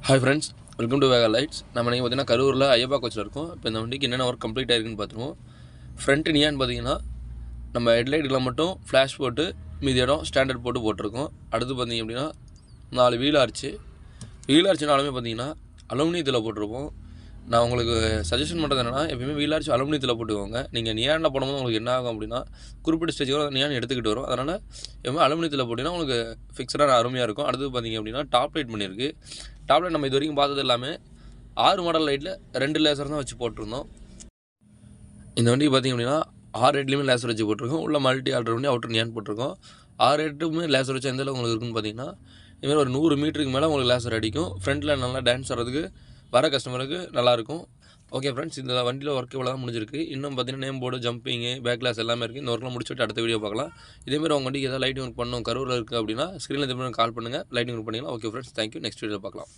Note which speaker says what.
Speaker 1: Hi friends, welcome to Vega lights. நம்ம நீங்கள் பார்த்தீங்கன்னா கரூரில் ஐயப்பா கோச்சில் இருக்கோம். இப்போ இந்த வண்டிக்கு என்னென்ன ஒர்க் கம்ப்ளீட் ஆயிருக்குன்னு பார்த்துருவோம். ஃப்ரண்ட் நியான்னு பார்த்தீங்கன்னா நம்ம ஹெட்லைட்டில் மட்டும் ஃப்ளாஷ் போட்டு மீதி இடம் ஸ்டாண்டர்ட் போட்டிருக்கோம். அடுத்து பார்த்தீங்க அப்படின்னா 4 வீல் ஆர்ச்சு 4மே பார்த்தீங்கன்னா அலுமினியத்தில் போட்டிருப்போம். நான் உங்களுக்கு சஜஷன் பண்ணுறது என்னென்னா, எப்பயுமே வீல் ஆர்ச்சு அலுமினியத்தில் போட்டுக்கோங்க. நீங்கள் நியானில் போடும்போது உங்களுக்கு என்ன ஆகும் அப்படின்னா, குறிப்பிட்ட ஸ்டேஜுக்கு நியான் எடுத்துக்கிட்டு வரும். அதனால் எப்பவுமே அலுமினியத்தில் போட்டிங்கன்னா உங்களுக்கு ஃபிக்ஸடாக அருமையாக இருக்கும். அடுத்து பார்த்தீங்க அப்படின்னா டாப் லைட் பண்ணியிருக்கு. டாப் லைட் நம்ம இது வரைக்கும் பார்த்தது எல்லாமே 6 மாடல் லைட்டில் 2 லேசர் தான் வச்சு போட்டிருந்தோம். இந்த வண்டிக்கு பார்த்திங்க அப்படின்னா 6 ஹெட்லையுமே லேசர் வச்சு போட்டிருக்கோம். உள்ள மல்டி ஆல்டர் பண்ணி அவுட்டர் நியான் போட்டிருக்கோம். 6 ஹெட்டுமே லேசர் வச்சு எந்த அளவுக்கு உங்களுக்கு இருக்குன்னு பார்த்தீங்கன்னா, இதுமாதிரி ஒரு 100 மீட்டருக்கு மேலே உங்களுக்கு லேசர் அடிக்கும். ஃப்ரண்ட்டில் நல்லா டான்ஸ் ஆடுறதுக்கு வர கஸ்டமருக்கு நல்லாயிருக்கும். ஓகே ஃப்ரெண்ட்ஸ், இந்த வண்டியில் ஒர்க் இவ்வளோ தான் முடிஞ்சிருக்கு. இன்னும் பார்த்தீங்கன்னா name board, jumping, back class எல்லாமே இருக்குது. இந்த ஒர்க்லாம் முடிச்சுட்டு அடுத்த வீடியோ பார்க்கலாம். இதேமாதிரி உங்கள் வண்டிக்கு ஏதாவது லைட்டிங் ஒர்க் பண்ணணும் கரூரில் இருக்குது அப்படின்னா ஸ்க்ரீனில் திரும்ப கால் பண்ணுங்கள். லைட்டிங் ஒர்க் பண்ணிக்கலாம். Okay friends, thank you. Next video பார்க்கலாம்.